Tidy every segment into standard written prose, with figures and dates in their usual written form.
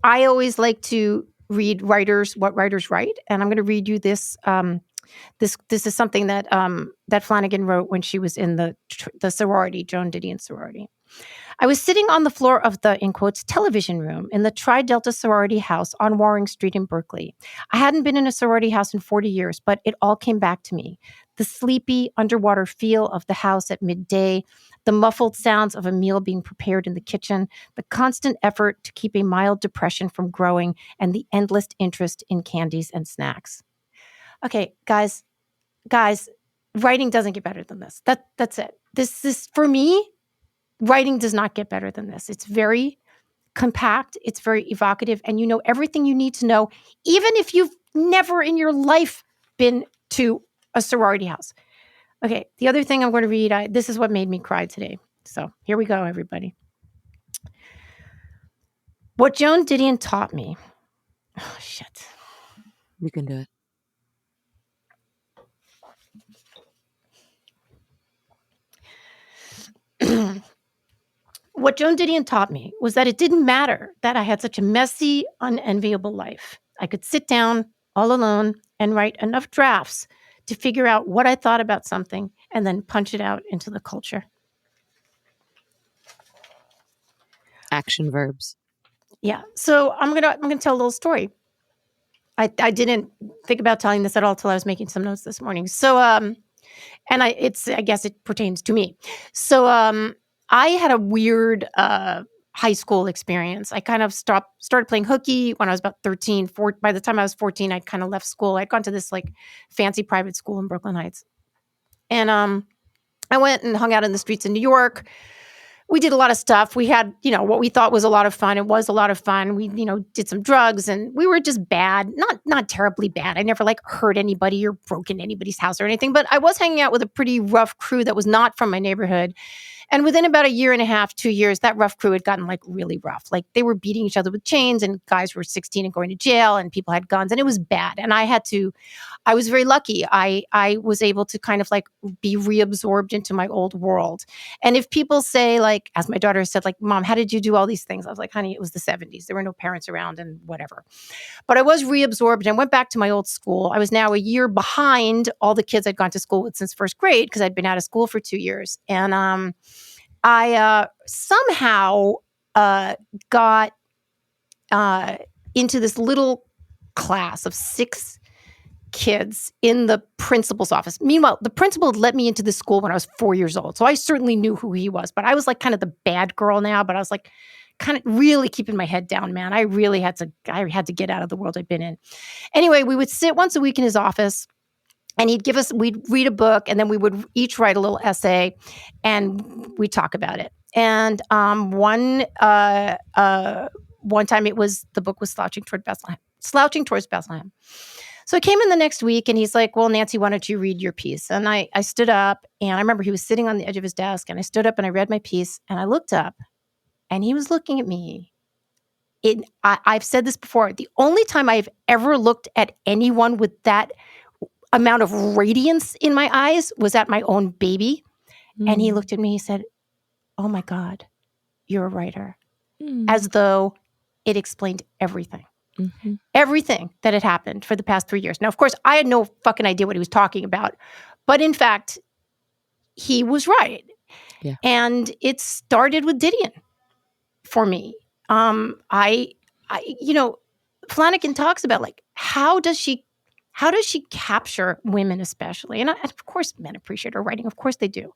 I always like to read what writers write, and I'm going to read you this. This is something that that Flanagan wrote when she was in the sorority, Joan Didion sorority. I was sitting on the floor of the, in quotes, television room in the Tri Delta sorority house on Waring Street in Berkeley. I hadn't been in a sorority house in 40 years, but it all came back to me. The sleepy underwater feel of the house at midday, the muffled sounds of a meal being prepared in the kitchen, the constant effort to keep a mild depression from growing, and the endless interest in candies and snacks. Okay, guys, writing doesn't get better than this. That's it. This is, for me, writing does not get better than this. It's very compact, it's very evocative, and you know everything you need to know, even if you've never in your life been to a sorority house. Okay, the other thing I'm going to read, this is what made me cry today. So here we go, everybody. What Joan Didion taught me. Oh, shit. You can do it. What Joan Didion taught me was that it didn't matter that I had such a messy, unenviable life. I could sit down all alone and write enough drafts to figure out what I thought about something and then punch it out into the culture. Action verbs. Yeah. So I'm gonna tell a little story. I didn't think about telling this at all till I was making some notes this morning. So and I guess it pertains to me. So I had a weird high school experience. I kind of started playing hooky when I was about 13. By the time I was 14, I'd kind of left school. I'd gone to this like fancy private school in Brooklyn Heights. And I went and hung out in the streets in New York. We did a lot of stuff. We had, what we thought was a lot of fun. It was a lot of fun. We, did some drugs and we were just bad, not terribly bad. I never like hurt anybody or broke into anybody's house or anything, but I was hanging out with a pretty rough crew that was not from my neighborhood. And within about a year and a half, 2 years, that rough crew had gotten like really rough. Like they were beating each other with chains and guys were 16 and going to jail and people had guns and it was bad. And I was very lucky. I was able to kind of like be reabsorbed into my old world. And if people say like, as my daughter said, like, Mom, how did you do all these things? I was like, honey, it was the 70s. There were no parents around and whatever. But I was reabsorbed and went back to my old school. I was now a year behind all the kids I'd gone to school with since first grade because I'd been out of school for 2 years. And I somehow got into this little class of 6 kids in the principal's office. Meanwhile, the principal had let me into the school when I was 4 years old. So I certainly knew who he was, but I was like kind of the bad girl now, but I was like kind of really keeping my head down, man. I had to get out of the world I'd been in. Anyway, we would sit once a week in his office and we'd read a book and then we would each write a little essay and we'd talk about it. And one time the book was Slouching Towards Bethlehem. So I came in the next week and he's like, well, Nancy, why don't you read your piece? And I stood up and I remember he was sitting on the edge of his desk and I stood up and I read my piece and I looked up and he was looking at me. I've said this before. The only time I've ever looked at anyone with that amount of radiance in my eyes was at my own baby. And he looked at me, he said, oh my God, you're a writer. As though it explained everything. Mm-hmm. Everything that had happened for the past 3 years. Now, of course, I had no fucking idea what he was talking about. But in fact, he was right. Yeah. And it started with Didion for me. Flanagan talks about like, how does she capture women especially? And of course, men appreciate her writing. Of course they do.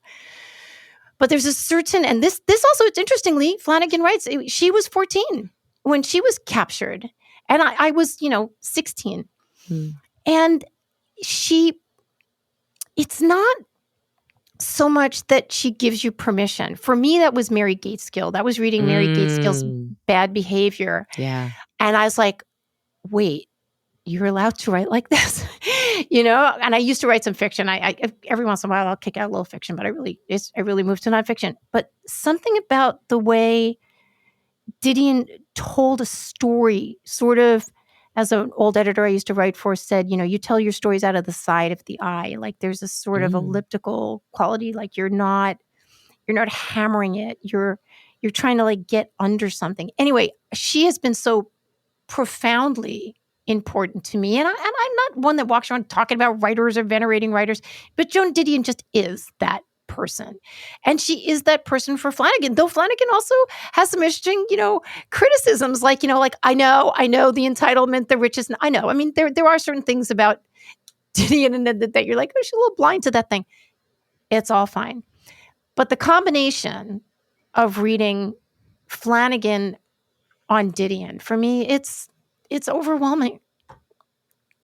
But there's a certain, and this also, it's interestingly, Flanagan writes, she was 14 when she was captured. And I was, 16. And it's not so much that she gives you permission. For me, that was Mary Gateskill. That was reading Mary Gaiteskill's Bad Behavior. Yeah. And I was like, wait, you're allowed to write like this? And I used to write some fiction. I every once in a while I'll kick out a little fiction, but I really moved to nonfiction. But something about the way Didion told a story, sort of, as an old editor I used to write for said, you tell your stories out of the side of the eye. Like there's a sort of elliptical quality. Like you're not hammering it. You're trying to like get under something. Anyway, she has been so profoundly important to me. And I'm not one that walks around talking about writers or venerating writers, but Joan Didion just is that person. And she is that person for Flanagan, though Flanagan also has some interesting, criticisms like, I know the entitlement, the riches. I know. I mean, there are certain things about Didion and that you're like, oh, she's a little blind to that thing. It's all fine. But the combination of reading Flanagan on Didion, for me, it's overwhelming.